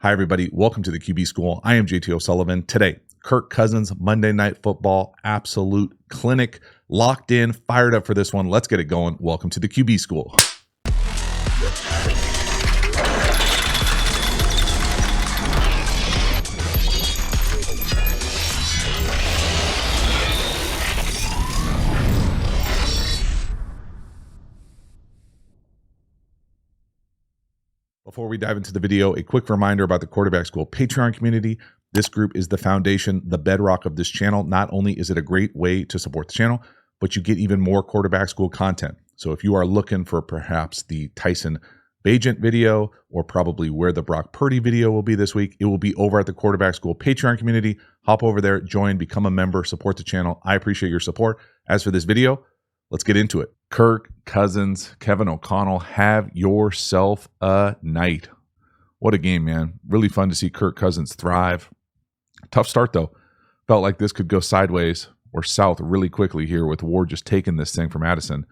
Hi, everybody. Welcome to the QB School. I am JT O'Sullivan. Today, Kirk Cousins, Monday Night Football, absolute clinic. Locked in, fired up for this one. Let's get it going. Welcome to the QB School. Before we dive into the video, a quick reminder about the Quarterback School Patreon community. This group is the foundation, the bedrock of this channel. Not only is it a great way to support the channel, but you get even more Quarterback School content. So if you are looking for perhaps the Tyson Bagent video or probably where the Brock Purdy video will be this week, it will be over at the Quarterback School Patreon community. Hop over there, join, become a member, support the channel. I appreciate your support. As for this video, let's get into it. Kirk Cousins, Kevin O'Connell, have yourself a night. What a game, man. Really fun to see Kirk Cousins thrive. Tough start, though. Felt like this could go sideways or south really quickly here with Ward just taking this thing from Addison.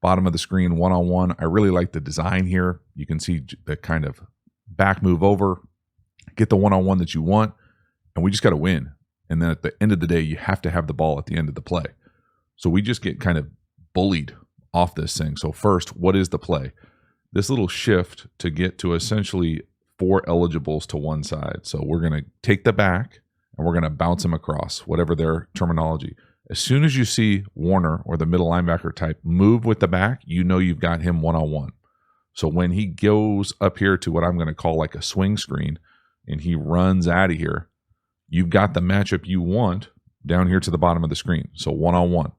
Bottom of the screen, one-on-one. I really like the design here. You can see the kind of back move over, get the one-on-one that you want, and we just got to win. And then at the end of the day, you have to have the ball at the end of the play. So we just get kind of bullied off this thing. So first, what is the play? This little shift to get to essentially 4 eligibles to one side. So we're going to take the back and we're going to bounce him across, whatever their terminology. As soon as you see Warner or the middle linebacker type move with the back, you know you've got him one-on-one. So when he goes up here to what I'm going to call like a swing screen and he runs out of here, you've got the matchup you want down here to the bottom of the screen. So one-on-one.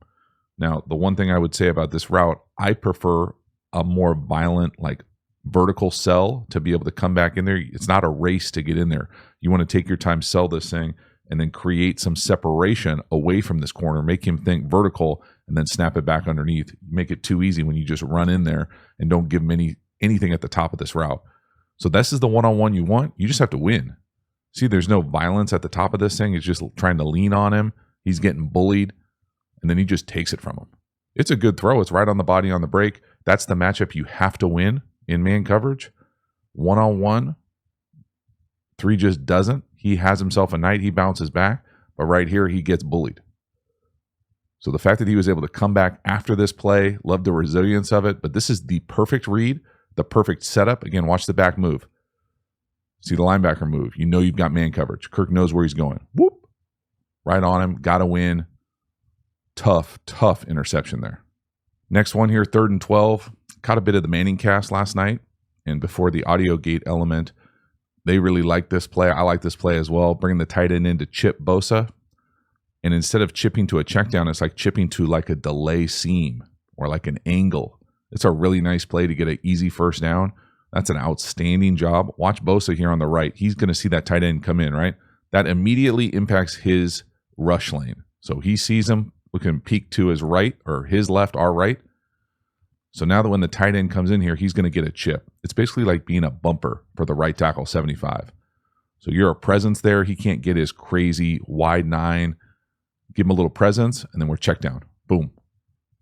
Now, the one thing I would say about this route, I prefer a more violent, like vertical sell to be able to come back in there. It's not a race to get in there. You want to take your time, sell this thing, and then create some separation away from this corner. Make him think vertical and then snap it back underneath. Make it too easy when you just run in there and don't give him anything at the top of this route. So this is the one-on-one you want. You just have to win. See, there's no violence at the top of this thing. It's just trying to lean on him. He's getting bullied. And then he just takes it from him. It's a good throw. It's right on the body on the break. That's the matchup you have to win in man coverage. One-on-one, 3 just doesn't. He has himself a night. He bounces back. But right here, he gets bullied. So the fact that he was able to come back after this play, love the resilience of it. But this is the perfect read, the perfect setup. Again, watch the back move. See the linebacker move. You know you've got man coverage. Kirk knows where he's going. Whoop. Right on him. Got to win. Tough interception there. Next one here, 3rd and 12. Caught a bit of the Manning cast last night. And before the audio gate element, they really like this play. I like this play as well. Bringing the tight end in to chip Bosa. And instead of chipping to a check down, it's like chipping to like a delay seam or like an angle. It's a really nice play to get an easy first down. That's an outstanding job. Watch Bosa here on the right. He's going to see that tight end come in, right? That immediately impacts his rush lane. So he sees him. We can peek to his right or his left, our right. So now that when the tight end comes in here, he's going to get a chip. It's basically like being a bumper for the right tackle, 75. So you're a presence there. He can't get his crazy wide 9. Give him a little presence, and then we're checked down. Boom.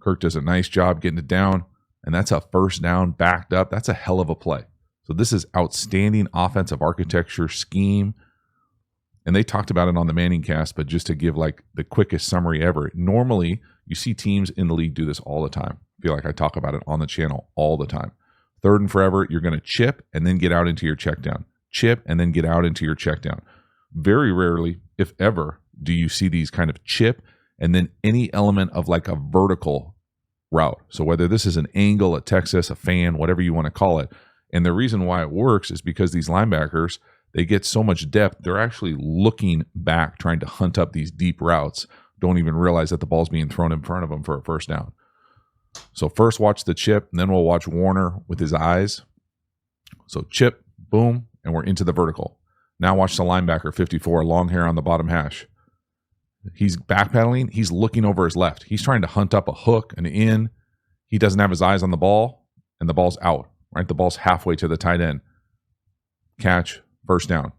Kirk does a nice job getting it down, and that's a first down backed up. That's a hell of a play. So this is outstanding offensive architecture scheme. And they talked about it on the Manning cast, but just to give like the quickest summary ever, normally you see teams in the league do this all the time. I feel like I talk about it on the channel all the time. 3rd and forever, you're going to chip and then get out into your check down. Chip and then get out into your check down. Very rarely, if ever, do you see these kind of chip and then any element of like a vertical route. So whether this is an angle, a Texas, a fan, whatever you want to call it. And the reason why it works is because these linebackers, they get so much depth, they're actually looking back, trying to hunt up these deep routes, don't even realize that the ball's being thrown in front of them for a first down. So first watch the chip, and then we'll watch Warner with his eyes. So chip, boom, and we're into the vertical. Now watch the linebacker, 54, long hair on the bottom hash. He's backpedaling. He's looking over his left. He's trying to hunt up a hook, an in. He doesn't have his eyes on the ball, and the ball's out, right? The ball's halfway to the tight end. Catch. First down.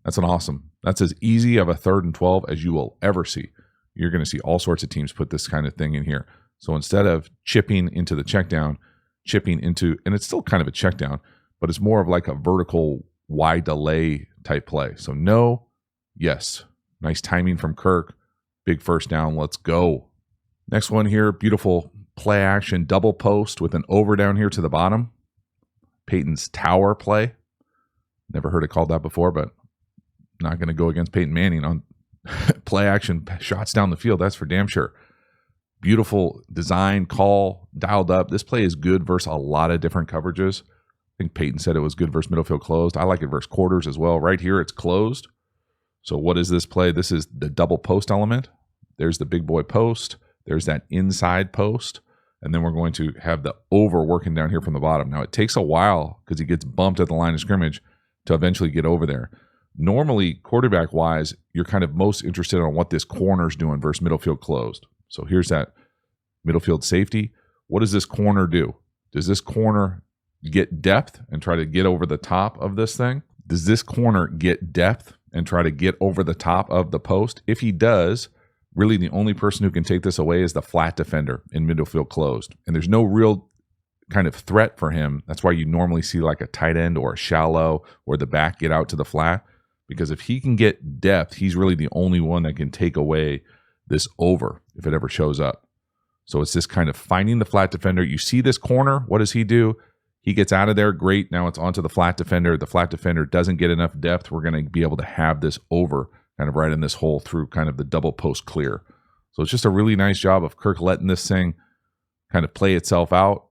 That's as easy of a 3rd and 12 as you will ever see. You're going to see all sorts of teams put this kind of thing in here. So instead of chipping into the check down, chipping into, and it's still kind of a check down, but it's more of like a vertical wide delay type play. So no, yes. Nice timing from Kirk. Big first down. Let's go. Next one here, beautiful play action double post with an over down here to the bottom. Peyton's tower play. Never heard it called that before, but not going to go against Peyton Manning on play action shots down the field. That's for damn sure. Beautiful design, call, dialed up. This play is good versus a lot of different coverages. I think Peyton said it was good versus middle field closed. I like it versus quarters as well. Right here, it's closed. So what is this play? This is the double post element. There's the big boy post. There's that inside post. And then we're going to have the over working down here from the bottom. Now, it takes a while because he gets bumped at the line of scrimmage to eventually get over there. Normally, quarterback-wise, you're kind of most interested on what this corner's doing versus middle field closed. So here's that middle field safety. What does this corner do? Does this corner get depth and try to get over the top of this thing? Does this corner get depth and try to get over the top of the post? If he does, really the only person who can take this away is the flat defender in middle field closed. And there's no real kind of threat for him. That's why you normally see like a tight end or a shallow or the back get out to the flat. Because if he can get depth, he's really the only one that can take away this over if it ever shows up. So it's this kind of finding the flat defender. You see this corner, what does he do? He gets out of there, great. Now it's onto the flat defender. The flat defender doesn't get enough depth. We're going to be able to have this over kind of right in this hole through kind of the double post clear. So it's just a really nice job of Kirk letting this thing kind of play itself out.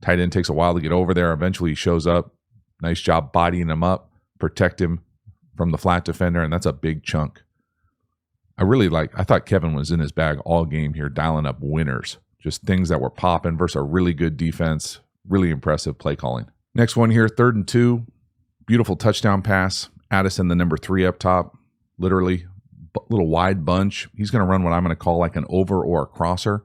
Tight end takes a while to get over there. Eventually he shows up. Nice job bodying him up, protect him from the flat defender, and that's a big chunk. I thought Kevin was in his bag all game here, dialing up winners. Just things that were popping versus a really good defense. Really impressive play calling. Next one here, 3rd and 2. Beautiful touchdown pass. Addison, the number 3 up top. Literally, little wide bunch. He's going to run what I'm going to call like an over or a crosser.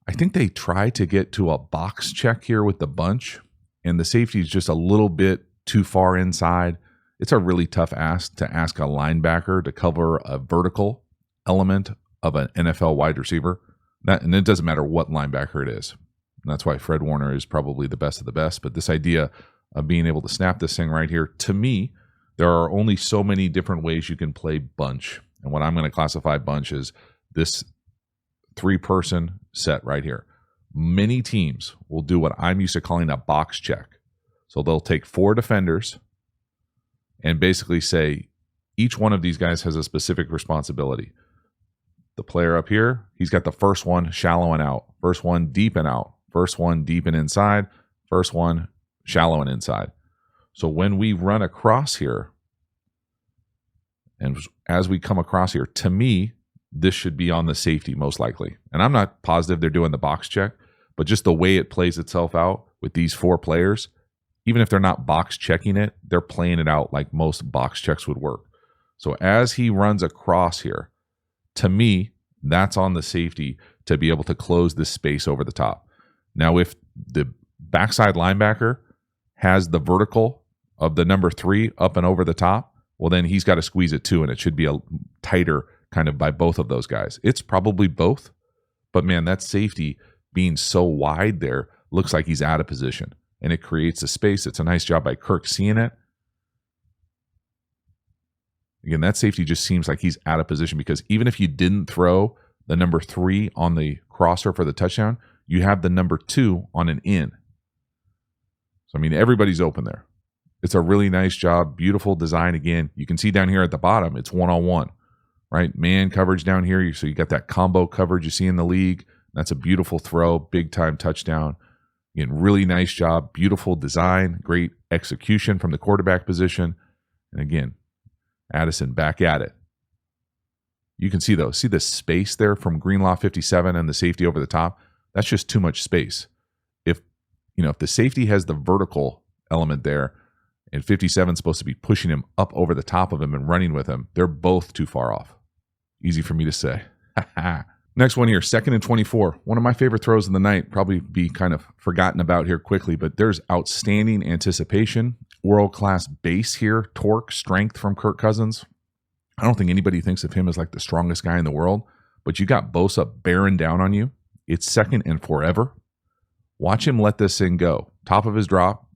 I think they try to get to a box check here with the bunch, and the safety is just a little bit too far inside. It's a really tough ask to ask a linebacker to cover a vertical element of an NFL wide receiver. And it doesn't matter what linebacker it is. And that's why Fred Warner is probably the best of the best. But this idea of being able to snap this thing right here, to me, there are only so many different ways you can play bunch. And what I'm going to classify bunch is this 3-person set right here. Many teams will do what I'm used to calling a box check. So they'll take 4 defenders and basically say each one of these guys has a specific responsibility. The player up here, he's got the first one shallow and out, first one deep and out, first one deep and inside, first one shallow and inside. So when we run across here, and as we come across here, to me, this should be on the safety most likely. And I'm not positive they're doing the box check, but just the way it plays itself out with these 4 players, even if they're not box checking it, they're playing it out like most box checks would work. So as he runs across here, to me, that's on the safety to be able to close this space over the top. Now, if the backside linebacker has the vertical of the number 3 up and over the top, well, then he's got to squeeze it too, and it should be a tighter kind of by both of those guys. It's probably both, but man, that safety being so wide there looks like he's out of position. And it creates a space. It's a nice job by Kirk seeing it. Again, that safety just seems like he's out of position because even if you didn't throw the number 3 on the crosser for the touchdown, you have the number 2 on an in. So, I mean, everybody's open there. It's a really nice job. Beautiful design. Again, you can see down here at the bottom, it's one-on-one, right? Man coverage down here. So you got that combo coverage you see in the league. That's a beautiful throw, big-time touchdown. Again, really nice job, beautiful design, great execution from the quarterback position. And again, Addison back at it. You can see those. See the space there from Greenlaw 57 and the safety over the top? That's just too much space. If the safety has the vertical element there and 57 is supposed to be pushing him up over the top of him and running with him, they're both too far off. Easy for me to say. Next one here, 2nd and 24. One of my favorite throws of the night, probably be kind of forgotten about here quickly, but there's outstanding anticipation, world-class base here, torque, strength from Kirk Cousins. I don't think anybody thinks of him as like the strongest guy in the world, but you got Bosa bearing down on you. It's 2nd and forever. Watch him let this thing go. Top of his drop,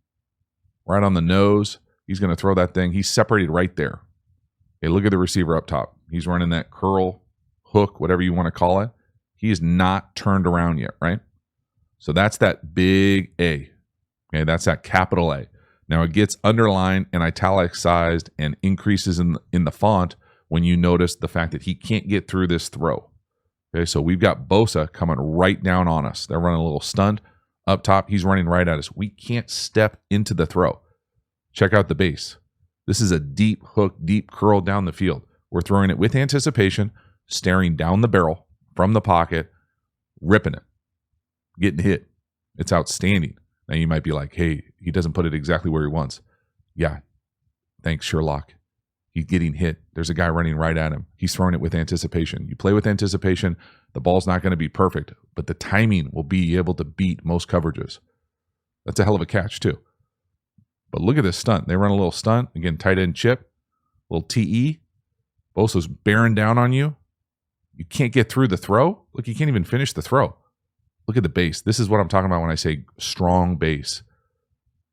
right on the nose, He's going to throw that thing. He's separated right there. Okay, look at the receiver up top. He's running that curl, hook, whatever you want to call it. He is not turned around yet, right? So that's that big A. Okay, that's that capital A. Now it gets underlined and italicized and increases in the font when you notice the fact that he can't get through this throw. Okay, so we've got Bosa coming right down on us. They're running a little stunned. Up top, he's running right at us. We can't step into the throw. Check out the base. This is a deep hook, deep curl down the field. We're throwing it with anticipation, staring down the barrel from the pocket, ripping it, getting hit. It's outstanding. Now you might be like, hey, he doesn't put it exactly where he wants. Yeah, thanks, Sherlock. He's getting hit. There's a guy running right at him. He's throwing it with anticipation. You play with anticipation, the ball's not going to be perfect, but the timing will be able to beat most coverages. That's a hell of a catch, too. But look at this stunt. They run a little stunt. Again, tight end chip, little TE. Bosa's bearing down on you. You can't get through the throw. Look, you can't even finish the throw. Look at the base. This is what I'm talking about when I say strong base.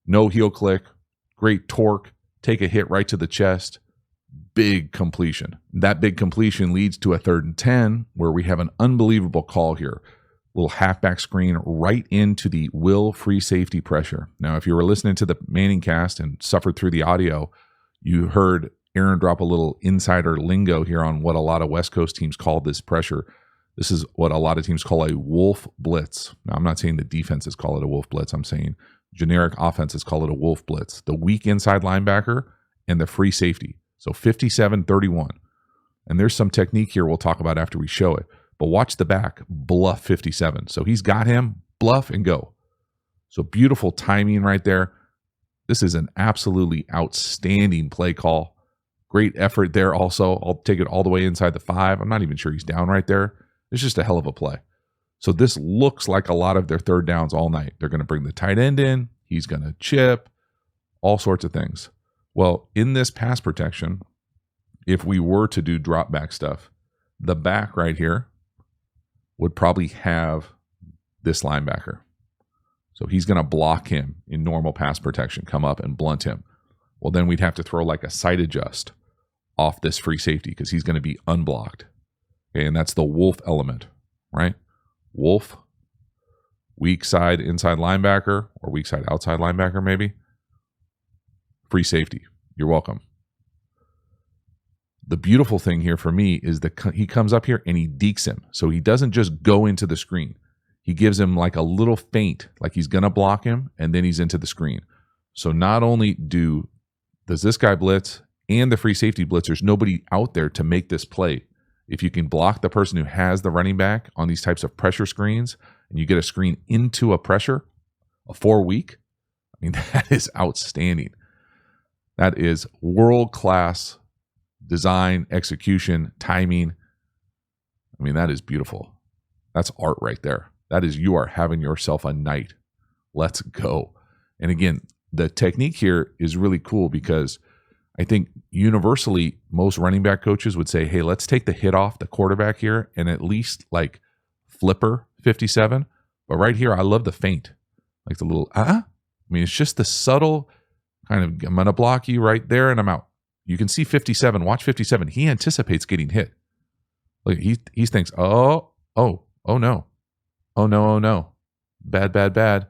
No heel click, great torque, take a hit right to the chest, big completion. That big completion leads to a 3rd and 10 where we have an unbelievable call here. Little halfback screen right into the will free safety pressure. Now, if you were listening to the Manning cast and suffered through the audio, you heard Aaron drop a little insider lingo here on what a lot of West Coast teams call this pressure. This is what a lot of teams call a wolf blitz. Now, I'm not saying the defenses call it a wolf blitz. I'm saying generic offenses call it a wolf blitz. The weak inside linebacker and the free safety. So 57-31. And there's some technique here we'll talk about after we show it. But watch the back, bluff 57. So he's got him, bluff and go. So beautiful timing right there. This is an absolutely outstanding play call. Great effort there also. I'll take it all the way inside the 5. I'm not even sure he's down right there. It's just a hell of a play. So this looks like a lot of their 3rd downs all night. They're going to bring the tight end in. He's going to chip, all sorts of things. Well, in this pass protection, if we were to do drop back stuff, the back right here would probably have this linebacker. So he's going to block him in normal pass protection, come up and blunt him. Well, then we'd have to throw like a sight adjust off this free safety because he's going to be unblocked. Okay, and that's the wolf element, right? Wolf, weak side inside linebacker or weak side outside linebacker maybe. Free safety. You're welcome. The beautiful thing here for me is that he comes up here and he dekes him. So he doesn't just go into the screen. He gives him like a little feint, like he's going to block him, and then he's into the screen. So not only does this guy blitz and the free safety blitz, there's nobody out there to make this play. If you can block the person who has the running back on these types of pressure screens and you get a screen into a pressure, a 4-week, I mean, that is outstanding. That is world-class design, execution, timing. I mean, that is beautiful. That's art right there. That is, you are having yourself a night. Let's go. And again, the technique here is really cool because I think universally most running back coaches would say, hey, let's take the hit off the quarterback here and at least like flipper 57. But right here, I love the feint. Like the little, I mean, it's just the subtle kind of, I'm going to block you right there and I'm out. You can see 57. Watch 57. He anticipates getting hit. Like he thinks, oh no. Oh no. Bad.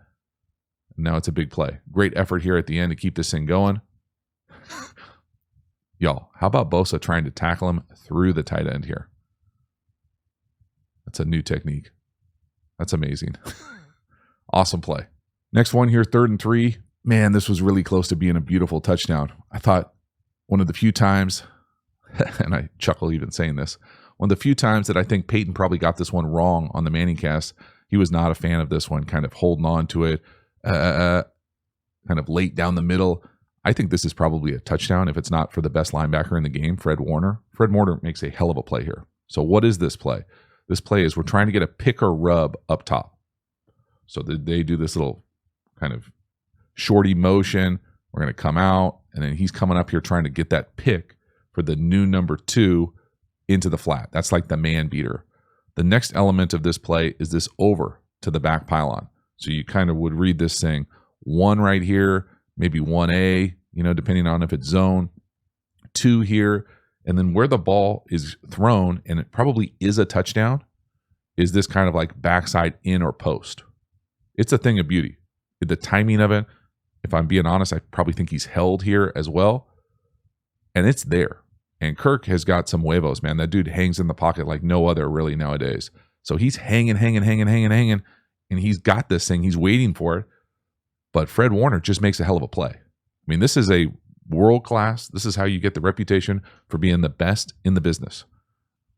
Now it's a big play. Great effort here at the end to keep this thing going. Y'all, how about Bosa trying to tackle him through the tight end here? That's a new technique. That's amazing. Awesome play. Next one here, 3rd and 3. Man, this was really close to being a beautiful touchdown. I thought one of the few times, and I chuckle even saying this, one of the few times that I think Peyton probably got this one wrong on the Manning cast. He was not a fan of this one, kind of holding on to it, kind of late down the middle. I think this is probably a touchdown if it's not for the best linebacker in the game, Fred Warner. Fred Warner makes a hell of a play here. So what is this play? This play is we're trying to get a pick or rub up top. So they do this little kind of shorty motion. We're going to come out, and then he's coming up here trying to get that pick for the new number 2 into the flat. That's like the man beater. The next element of this play is this over to the back pylon. So you kind of would read this thing 1 right here, maybe 1A, depending on if it's zone 2 here. And then where the ball is thrown, and it probably is a touchdown, is this kind of like backside in or post. It's a thing of beauty. The timing of it, if I'm being honest, I probably think he's held here as well. And it's there. And Kirk has got some huevos, man. That dude hangs in the pocket like no other really nowadays. So he's hanging, and he's got this thing. He's waiting for it. But Fred Warner just makes a hell of a play. I mean, this is a world class. This is how you get the reputation for being the best in the business.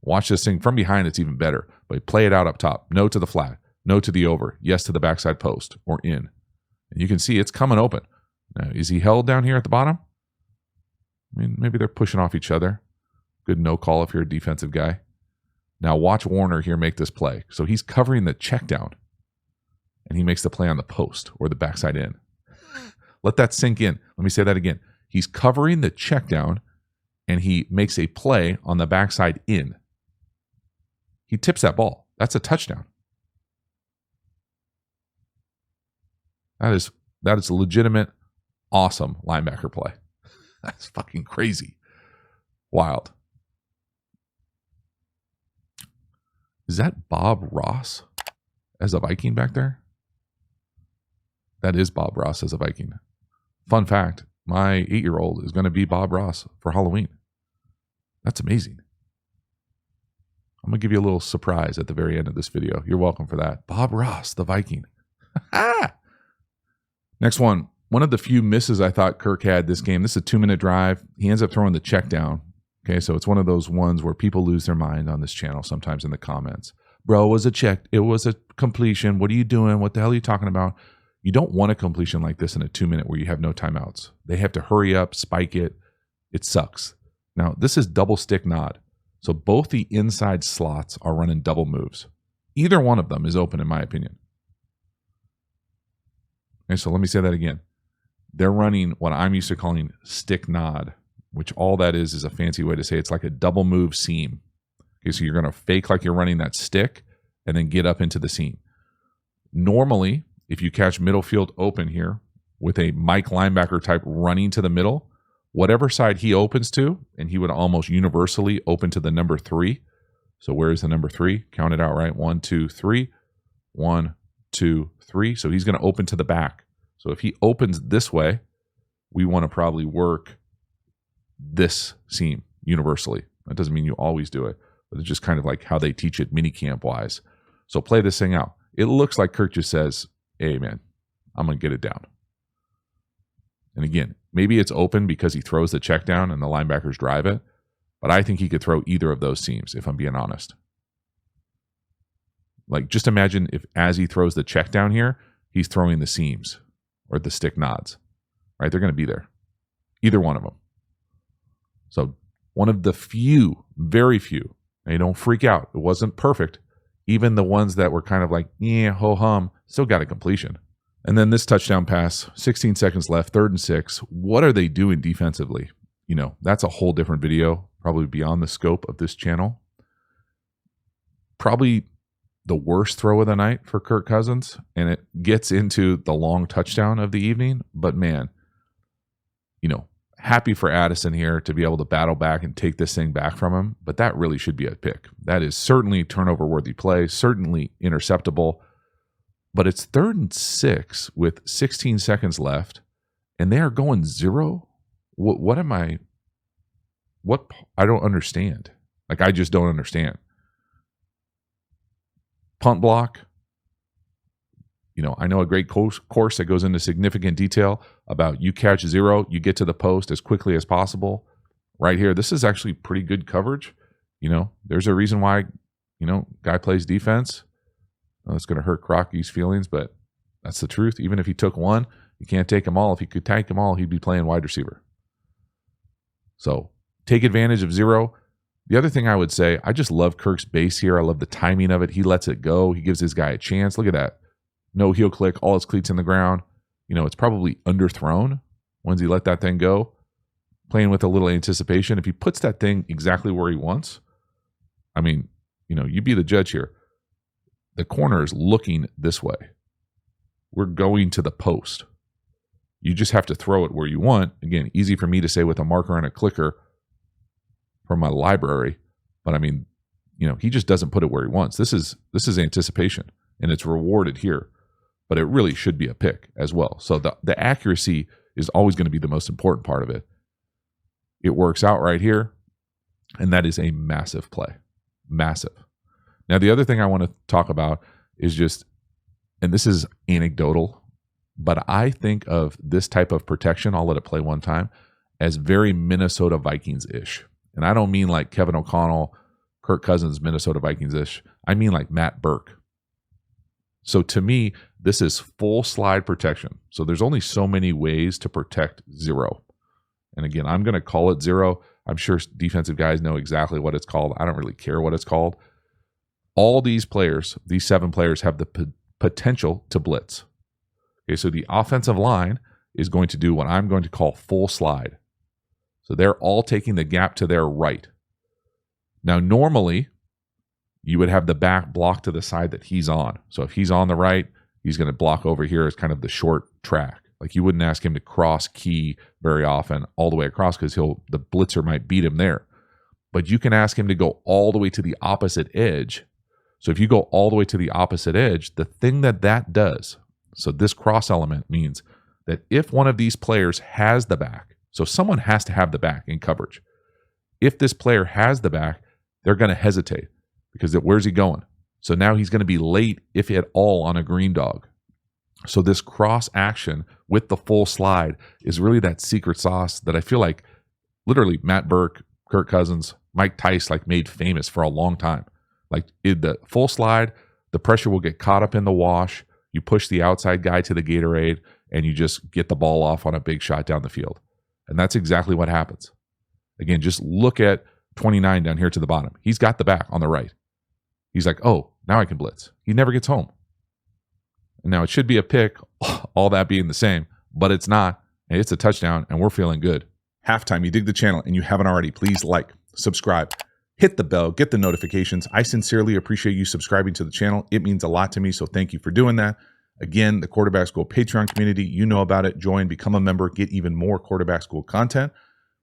Watch this thing from behind. It's even better. But play it out up top. No to the flat. No to the over. Yes to the backside post or in. And you can see it's coming open. Now, is he held down here at the bottom? I mean, maybe they're pushing off each other. Good no call if you're a defensive guy. Now watch Warner here make this play. So he's covering the check down. And he makes the play on the post or the backside in. Let that sink in. Let me say that again. He's covering the check down, and he makes a play on the backside in. He tips that ball. That's a touchdown. That is a legitimate, awesome linebacker play. That's fucking crazy. Wild. Is that Bob Ross as a Viking back there? That is Bob Ross as a Viking. Fun fact, my 8-year-old is going to be Bob Ross for Halloween. That's amazing. I'm going to give you a little surprise at the very end of this video. You're welcome for that. Bob Ross, the Viking. Next one. One of the few misses I thought Kirk had this game. This is a 2-minute drive. He ends up throwing the check down. Okay, so it's one of those ones where people lose their mind on this channel sometimes in the comments. Bro, it was a check. It was a completion. What are you doing? What the hell are you talking about? You don't want a completion like this in a 2-minute where you have no timeouts. They have to hurry up, spike it. It sucks. Now, this is double stick nod. So both the inside slots are running double moves. Either one of them is open in my opinion. Okay, so let me say that again. They're running what I'm used to calling stick nod, which all that is a fancy way to say it's like a double move seam. Okay, so you're going to fake like you're running that stick and then get up into the seam. Normally, if you catch middle field open here with a Mike linebacker type running to the middle, whatever side he opens to, and he would almost universally open to the number 3. So where is the number 3? Count it out, right? 1, 2, 3. 1, 2, 3. So he's going to open to the back. So if he opens this way, we want to probably work this seam universally. That doesn't mean you always do it, but it's just kind of like how they teach it minicamp wise. So play this thing out. It looks like Kirk just says, hey man, I'm going to get it down. And again, maybe it's open because he throws the check down and the linebackers drive it, but I think he could throw either of those seams if I'm being honest. Like just imagine if as he throws the check down here, he's throwing the seams or the stick nods, right? They're going to be there. Either one of them. So one of the few, very few, and don't freak out. It wasn't perfect. Even the ones that were kind of like, yeah, ho-hum, still got a completion. And then this touchdown pass, 16 seconds left, 3rd and 6. What are they doing defensively? You know, that's a whole different video, probably beyond the scope of this channel. Probably the worst throw of the night for Kirk Cousins, and it gets into the long touchdown of the evening. But man, you know, happy for Addison here to be able to battle back and take this thing back from him. But that really should be a pick. That is certainly turnover-worthy play, certainly interceptable. But it's 3rd and 6 with 16 seconds left, and they are going 0. What am I? What I don't understand. Like I just don't understand. Punt block. You know, I know a great course that goes into significant detail about you catch 0, you get to the post as quickly as possible. Right here, this is actually pretty good coverage. You know, there's a reason why, you know, guy plays defense. It's going to hurt Crocky's feelings, but that's the truth. Even if he took one, you can't take them all. If he could take them all, he'd be playing wide receiver. So take advantage of 0. The other thing I would say, I just love Kirk's base here. I love the timing of it. He lets it go. He gives his guy a chance. Look at that. No heel click, all his cleats in the ground. You know, it's probably underthrown. When's he let that thing go? Playing with a little anticipation. If he puts that thing exactly where he wants, I mean, you know, you be the judge here. The corner is looking this way. We're going to the post. You just have to throw it where you want. Again, easy for me to say with a marker and a clicker from my library, but I mean, he just doesn't put it where he wants. This is anticipation, and it's rewarded here, but it really should be a pick as well. So the accuracy is always going to be the most important part of it. It works out right here, and that is a massive play. Massive. Now, the other thing I want to talk about is just, and this is anecdotal, but I think of this type of protection, I'll let it play one time, as very Minnesota Vikings-ish. And I don't mean like Kevin O'Connell, Kirk Cousins, Minnesota Vikings-ish. I mean like Matt Burke. So to me, this is full slide protection. So there's only so many ways to protect zero. And again, I'm going to call it zero. I'm sure defensive guys know exactly what it's called. I don't really care what it's called. All these players, these 7 players, have the potential to blitz. Okay, so the offensive line is going to do what I'm going to call full slide. So they're all taking the gap to their right. Now, normally, you would have the back block to the side that he's on. So if he's on the right, he's going to block over here as kind of the short track. Like you wouldn't ask him to cross key very often all the way across because the blitzer might beat him there. But you can ask him to go all the way to the opposite edge. So if you go all the way to the opposite edge, the thing that does, so this cross element means that if one of these players has the back, so someone has to have the back in coverage. If this player has the back, they're going to hesitate because where's he going? So now he's going to be late, if at all, on a green dog. So this cross action with the full slide is really that secret sauce that I feel like literally Matt Burke, Kirk Cousins, Mike Tice made famous for a long time. Like the full slide, the pressure will get caught up in the wash. You push the outside guy to the Gatorade and you just get the ball off on a big shot down the field. And that's exactly what happens. Again, just look at 29 down here to the bottom. He's got the back on the right. He's like, oh, now I can blitz. He never gets home. And now it should be a pick, all that being the same, but it's not. And it's a touchdown, and we're feeling good. Halftime, you dig the channel and you haven't already, please like, subscribe, hit the bell, get the notifications. I sincerely appreciate you subscribing to the channel. It means a lot to me, so thank you for doing that. Again, the Quarterback School Patreon community, you know about it. Join, become a member, get even more Quarterback School content.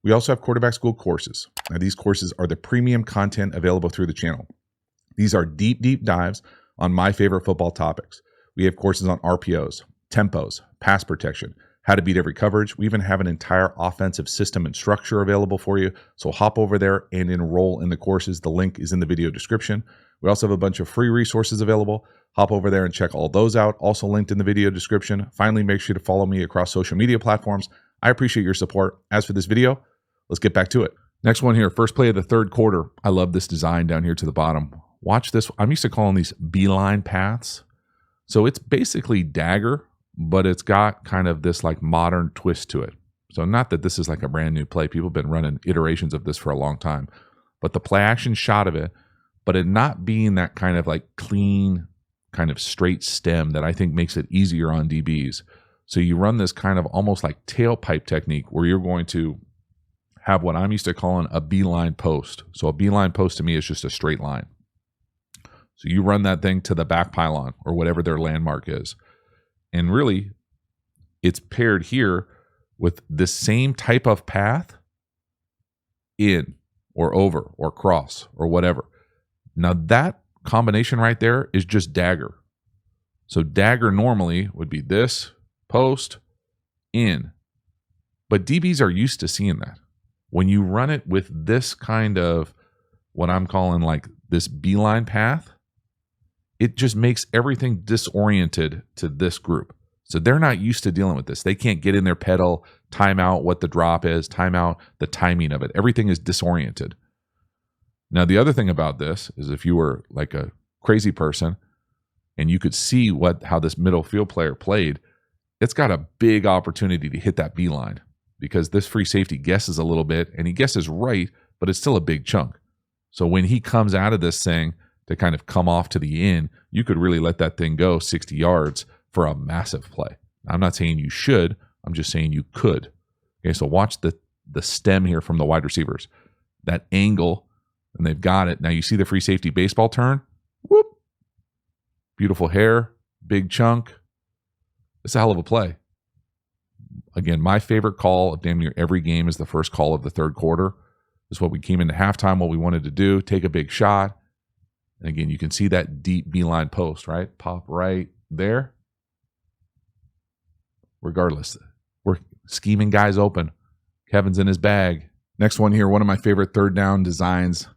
We also have Quarterback School courses. Now, these courses are the premium content available through the channel. These are deep, deep dives on my favorite football topics. We have courses on RPOs, tempos, pass protection, how to beat every coverage. We even have an entire offensive system and structure available for you. So hop over there and enroll in the courses. The link is in the video description. We also have a bunch of free resources available. Hop over there and check all those out. Also linked in the video description. Finally, make sure to follow me across social media platforms. I appreciate your support. As for this video, let's get back to it. Next one here, first play of the third quarter. I love this design down here to the bottom. Watch this. I'm used to calling these beeline paths. So it's basically dagger, but it's got kind of this modern twist to it. So not that this is a brand new play. People have been running iterations of this for a long time. But the play action shot of it, but it not being that kind of clean, kind of straight stem that I think makes it easier on DBs. So you run this kind of almost tailpipe technique where you're going to have what I'm used to calling a beeline post. So a beeline post to me is just a straight line. So you run that thing to the back pylon or whatever their landmark is. And really, it's paired here with the same type of path in or over or cross or whatever. Now that combination right there is just dagger. So dagger normally would be this, post, in. But DBs are used to seeing that. When you run it with this kind of what I'm calling this beeline path, it just makes everything disoriented to this group. So they're not used to dealing with this. They can't get in their pedal, time out what the drop is, time out the timing of it. Everything is disoriented. Now, the other thing about this is if you were a crazy person and you could see how this middle field player played, it's got a big opportunity to hit that beeline because this free safety guesses a little bit and he guesses right, but it's still a big chunk. So when he comes out of this thing to kind of come off to the in, you could really let that thing go 60 yards for a massive play. I'm not saying you should. I'm just saying you could. Okay, so watch the stem here from the wide receivers. That angle, and they've got it. Now you see the free safety baseball turn. Whoop. Beautiful hair, big chunk. It's a hell of a play. Again, my favorite call of damn near every game is the first call of the third quarter. This is what we came into halftime, what we wanted to do, take a big shot. And again, you can see that deep beeline post, right? Pop right there. Regardless, we're scheming guys open. Kevin's in his bag. Next one here, one of my favorite third down designs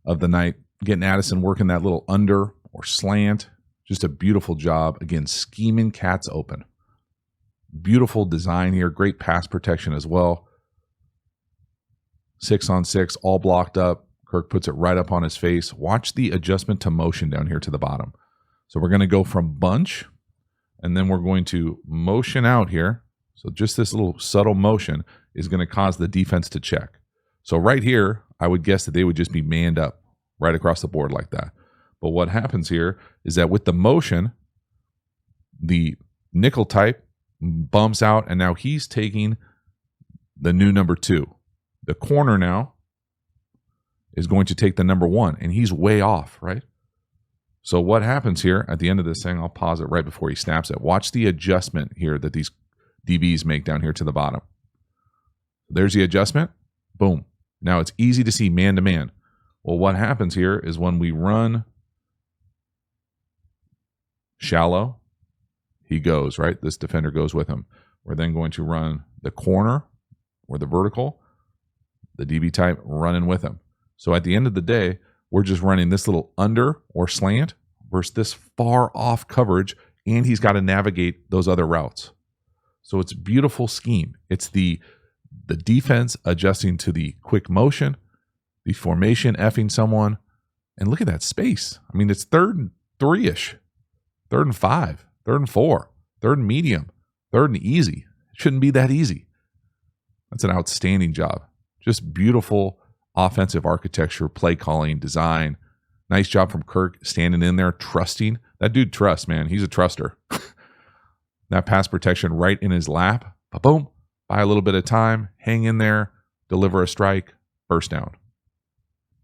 of the night. Getting Addison working that little under or slant. Just a beautiful job. Again, scheming cats open. Beautiful design here. Great pass protection as well. 6-on-6, all blocked up. Kirk puts it right up on his face. Watch the adjustment to motion down here to the bottom. So we're going to go from bunch, and then we're going to motion out here. So just this little subtle motion is going to cause the defense to check. So right here, I would guess that they would just be manned up right across the board like that. But what happens here is that with the motion, the nickel type bumps out, and now he's taking the new number 2. The corner now is going to take the number 1, and he's way off, right? So what happens here at the end of this thing, I'll pause it right before he snaps it. Watch the adjustment here that these DBs make down here to the bottom. There's the adjustment. Boom. Now it's easy to see man-to-man. Well, what happens here is when we run shallow, he goes, right? This defender goes with him. We're then going to run the corner or the vertical, the DB type running with him. So at the end of the day, we're just running this little under or slant versus this far off coverage, and he's got to navigate those other routes. So it's a beautiful scheme. It's the defense adjusting to the quick motion, the formation effing someone, and look at that space. I mean, it's 3rd and 3-ish, 3rd and 5, 3rd and 4, 3rd and medium, 3rd and easy. It shouldn't be that easy. That's an outstanding job. Just beautiful offensive architecture, play calling, design. Nice job from Kirk standing in there, trusting. That dude trusts, man. He's a truster. That pass protection right in his lap. Boom. Buy a little bit of time. Hang in there. Deliver a strike. First down.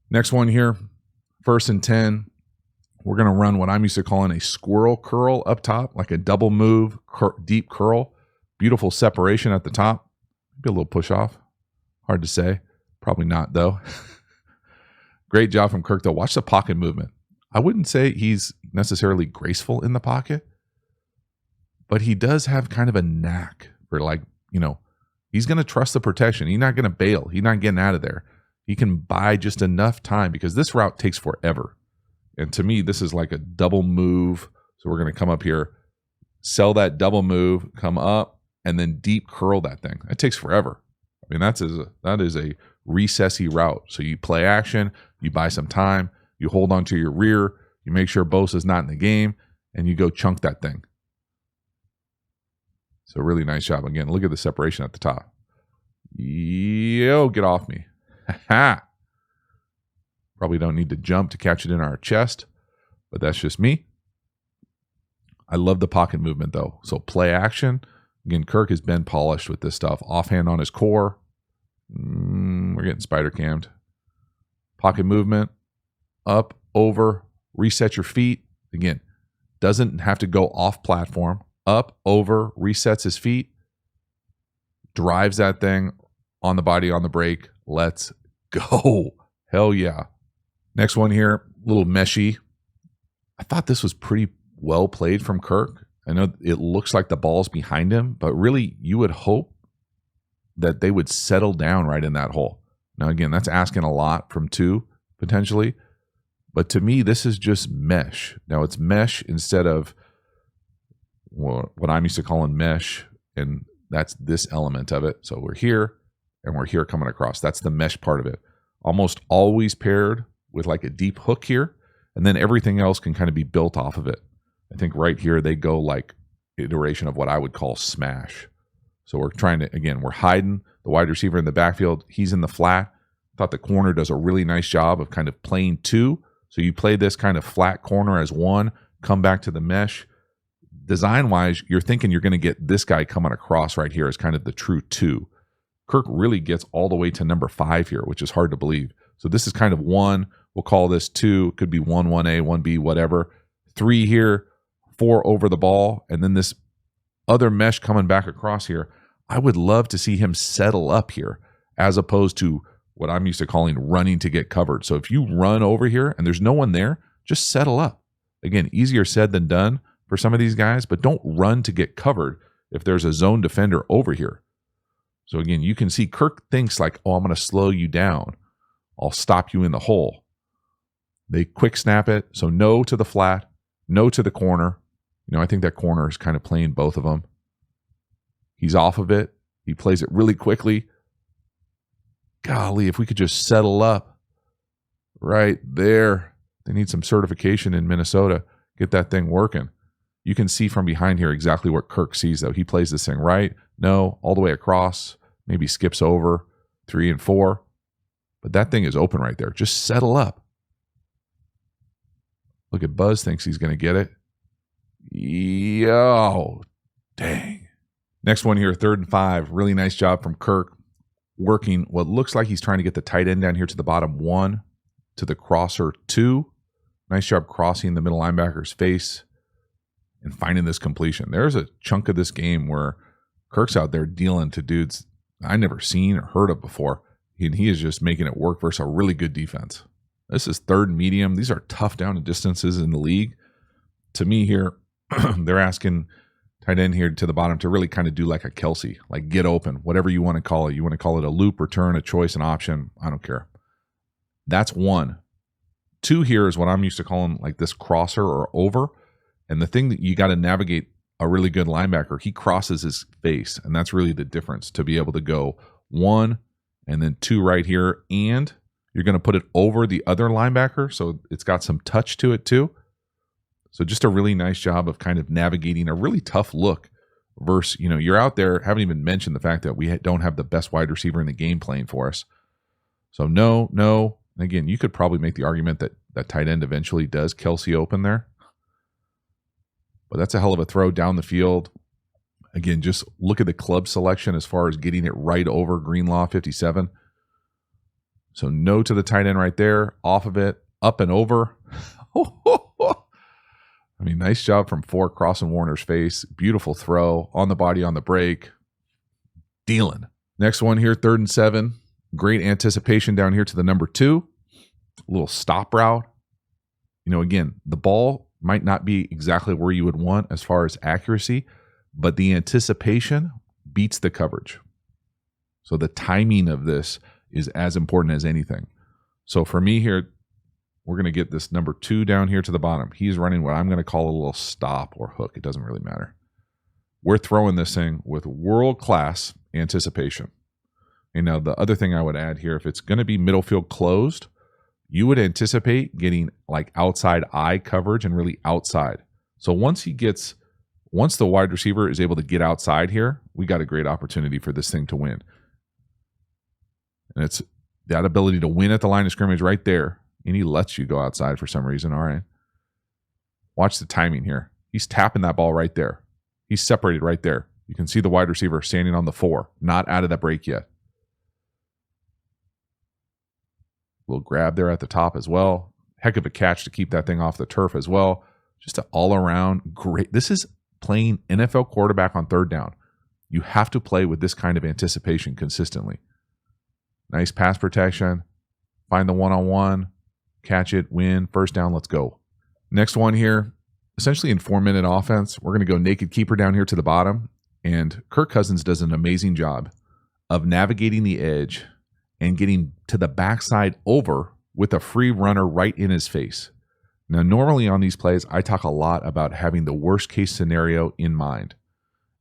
Next one here. 1st and 10. We're going to run what I'm used to calling a squirrel curl up top, like a double move, deep curl. Beautiful separation at the top. Maybe a little push off. Hard to say. Probably not, though. Great job from Kirk, though. Watch the pocket movement. I wouldn't say he's necessarily graceful in the pocket, but he does have kind of a knack for, like, you know, he's going to trust the protection. He's not going to bail. He's not getting out of there. He can buy just enough time because this route takes forever. And to me, this is like a double move. So we're going to come up here, sell that double move, come up, and then deep curl that thing. It takes forever. I mean, that is a recessy route. So you play action, you buy some time, you hold on to your rear, you make sure Bosa's not in the game, and you go chunk that thing. So really nice job. Again, look at the separation at the top. Yo, get off me. Ha. Probably don't need to jump to catch it in our chest, but that's just me. I love the pocket movement, though. So play action. Again, Kirk has been polished with this stuff. Offhand on his core. We're getting spider cammed. Pocket movement. Up, over, reset your feet. Again, doesn't have to go off platform. Up, over, resets his feet. Drives that thing on the body, on the break. Let's go. Hell yeah. Next one here, little meshy. I thought this was pretty well played from Kirk. I know it looks like the ball's behind him, but really you would hope that they would settle down right in that hole. Now, again, that's asking a lot from 2 potentially, but to me, this is just mesh. Now, it's mesh instead of what I'm used to calling mesh, and that's this element of it. So we're here, and we're here coming across. That's the mesh part of it. Almost always paired with like a deep hook here, and then everything else can kind of be built off of it. I think right here they go like iteration of what I would call smash. So we're trying to, again, we're hiding the wide receiver in the backfield. He's in the flat. I thought the corner does a really nice job of kind of playing 2. So you play this kind of flat corner as 1, come back to the mesh. Design-wise, you're thinking you're going to get this guy coming across right here as kind of the true 2. Kirk really gets all the way to number 5 here, which is hard to believe. So this is kind of 1. We'll call this 2. Could be 1, 1A, 1B, whatever. 3 here. 4 over the ball, and then this other mesh coming back across here. I would love to see him settle up here as opposed to what I'm used to calling running to get covered. So if you run over here and there's no one there, just settle up. Again, easier said than done for some of these guys, but don't run to get covered if there's a zone defender over here. So again, you can see Kirk thinks like, oh, I'm going to slow you down. I'll stop you in the hole. They quick snap it. So no to the flat, no to the corner. You know, I think that corner is kind of playing both of them. He's off of it. He plays it really quickly. Golly, if we could just settle up right there. They need some certification in Minnesota. Get that thing working. You can see from behind here exactly what Kirk sees, though. He plays this thing right. No, all the way across. Maybe skips over 3 and 4. But that thing is open right there. Just settle up. Look at Buzz, thinks he's going to get it. Yo, dang. Next one here, 3rd and 5. Really nice job from Kirk. Working what looks like he's trying to get the tight end down here to the bottom 1, to the crosser 2. Nice job crossing the middle linebacker's face and finding this completion. There's a chunk of this game where Kirk's out there dealing to dudes I never seen or heard of before. And he is just making it work versus a really good defense. This is 3rd and medium. These are tough down and distances in the league. To me here, they're asking tight end here to the bottom to really kind of do like a Kelsey, like get open, whatever you want to call it. You want to call it a loop, return, a choice, an option. I don't care. That's 1. 2 here is what I'm used to calling like this crosser or over. And the thing that you got to navigate a really good linebacker, he crosses his face. And that's really the difference to be able to go 1 and then 2 right here. And you're going to put it over the other linebacker. So it's got some touch to it too. So just a really nice job of kind of navigating a really tough look versus, you know, you're out there, haven't even mentioned the fact that we don't have the best wide receiver in the game playing for us. So no. Again, you could probably make the argument that that tight end eventually does Kelsey open there. But that's a hell of a throw down the field. Again, just look at the club selection as far as getting it right over Greenlaw 57. So no to the tight end right there. Off of it, up and over. I mean, nice job from 4 crossing Warner's face. Beautiful throw on the body, on the break. Dealing. Next one here, 3rd and 7. Great anticipation down here to the number 2. A little stop route. You know, again, the ball might not be exactly where you would want as far as accuracy, but the anticipation beats the coverage. So the timing of this is as important as anything. So for me here, we're going to get this number 2 down here to the bottom. He's running what I'm going to call a little stop or hook. It doesn't really matter. We're throwing this thing with world-class anticipation. And now the other thing I would add here, if it's going to be middle field closed, you would anticipate getting like outside eye coverage and really outside. So once the wide receiver is able to get outside here, we got a great opportunity for this thing to win. And it's that ability to win at the line of scrimmage right there. And he lets you go outside for some reason. All right. Watch the timing here. He's tapping that ball right there. He's separated right there. You can see the wide receiver standing on the 4, not out of that break yet. Little grab there at the top as well. Heck of a catch to keep that thing off the turf as well. Just an all-around great. This is playing NFL quarterback on 3rd down. You have to play with this kind of anticipation consistently. Nice pass protection. Find the one-on-one. Catch it, win, 1st down, let's go. Next one here, essentially in 4-minute offense, we're going to go naked keeper down here to the bottom. And Kirk Cousins does an amazing job of navigating the edge and getting to the backside over with a free runner right in his face. Now, normally on these plays, I talk a lot about having the worst case scenario in mind.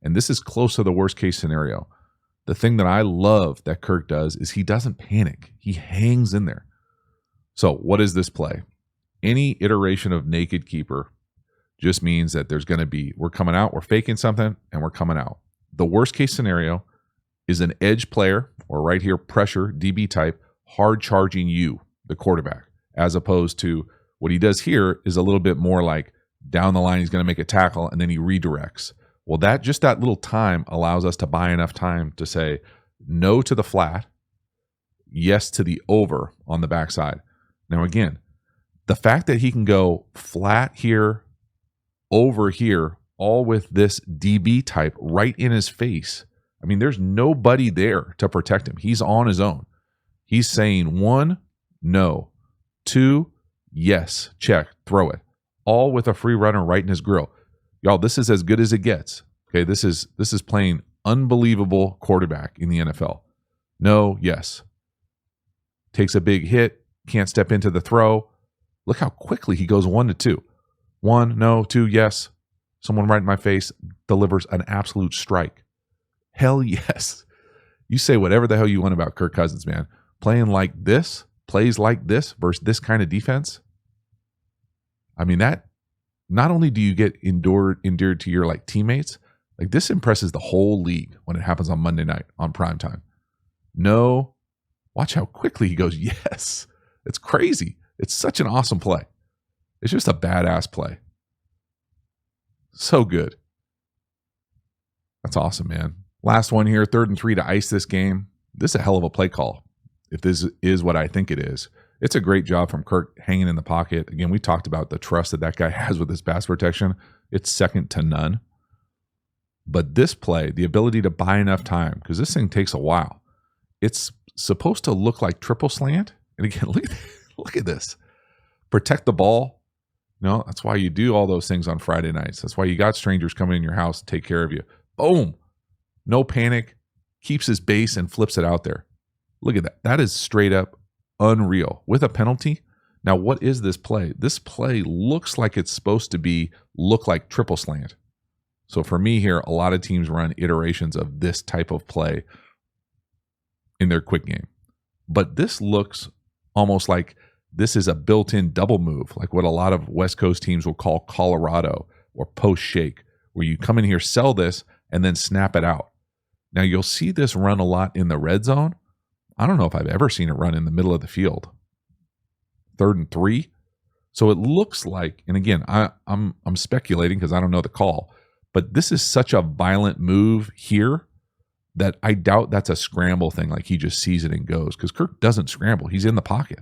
And this is close to the worst case scenario. The thing that I love that Kirk does is he doesn't panic. He hangs in there. So what is this play? Any iteration of naked keeper just means that there's going to be, we're coming out, we're faking something, and we're coming out. The worst case scenario is an edge player, or right here, pressure, DB type, hard charging you, the quarterback, as opposed to what he does here is a little bit more like down the line, he's going to make a tackle, and then he redirects. Well, that little time allows us to buy enough time to say no to the flat, yes to the over on the backside. Now, again, the fact that he can go flat here, over here, all with this DB type right in his face, I mean, there's nobody there to protect him. He's on his own. He's saying 1, no. 2, yes, check, throw it. All with a free runner right in his grill. Y'all, this is as good as it gets. Okay, this is playing unbelievable quarterback in the NFL. No, yes. Takes a big hit, can't step into the throw. Look how quickly he goes 1 to 2. 1, no, 2, yes. Someone right in my face delivers an absolute strike. Hell yes. You say whatever the hell you want about Kirk Cousins, man. Playing like this, plays like this versus this kind of defense. I mean, that not only do you get endeared to your like teammates, like this impresses the whole league when it happens on Monday night on primetime. No, watch how quickly he goes, yes. It's crazy. It's such an awesome play. It's just a badass play. So good. That's awesome, man. Last one here, 3rd and 3 to ice this game. This is a hell of a play call. If this is what I think it is. It's a great job from Kirk hanging in the pocket. Again, we talked about the trust that guy has with his pass protection. It's second to none. But this play, the ability to buy enough time, because this thing takes a while. It's supposed to look like triple slant. And again, look at this. Protect the ball. No, that's why you do all those things on Friday nights. That's why you got strangers coming in your house to take care of you. Boom. No panic. Keeps his base and flips it out there. Look at that. That is straight up unreal. With a penalty. Now, what is this play? This play looks like it's supposed to look like triple slant. So for me here, a lot of teams run iterations of this type of play in their quick game. But this looks almost like this is a built-in double move, like what a lot of West Coast teams will call Colorado or post shake, where you come in here, sell this, and then snap it out. Now, you'll see this run a lot in the red zone. I don't know if I've ever seen it run in the middle of the field. 3rd and 3. So it looks like, and again, I'm speculating because I don't know the call, but this is such a violent move here that I doubt that's a scramble thing, like he just sees it and goes, because Kirk doesn't scramble. He's in the pocket.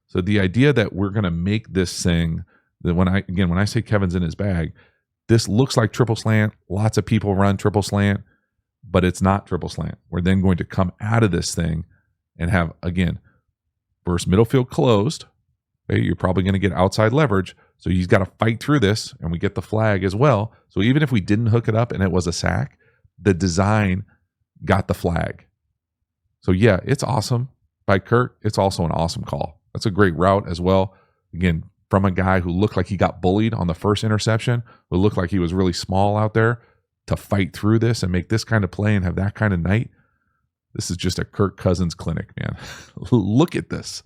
So the idea that we're going to make this thing, that when I say Kevin's in his bag, this looks like triple slant. Lots of people run triple slant, but it's not triple slant. We're then going to come out of this thing and have, again, first middle field closed. Okay, you're probably going to get outside leverage. So he's got to fight through this, and we get the flag as well. So even if we didn't hook it up and it was a sack, the design got the flag. So yeah, it's awesome by Kirk. It's also an awesome call. That's a great route as well. Again, from a guy who looked like he got bullied on the first interception, who looked like he was really small out there, to fight through this and make this kind of play and have that kind of night. This is just a Kirk Cousins clinic, man. Look at this.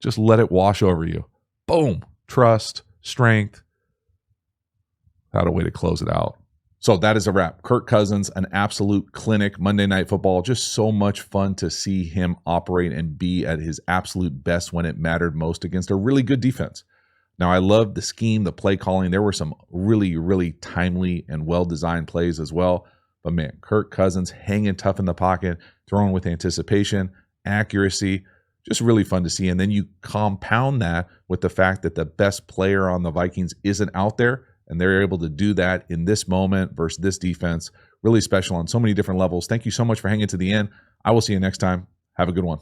Just let it wash over you. Boom. Trust, strength. What a way to close it out. So that is a wrap. Kirk Cousins, an absolute clinic. Monday Night Football. Just so much fun to see him operate and be at his absolute best when it mattered most against a really good defense. Now, I love the scheme, the play calling. There were some really, really timely and well-designed plays as well. But man, Kirk Cousins hanging tough in the pocket, throwing with anticipation, accuracy, just really fun to see. And then you compound that with the fact that the best player on the Vikings isn't out there, and they're able to do that in this moment versus this defense. Really special on so many different levels. Thank you so much for hanging to the end. I will see you next time. Have a good one.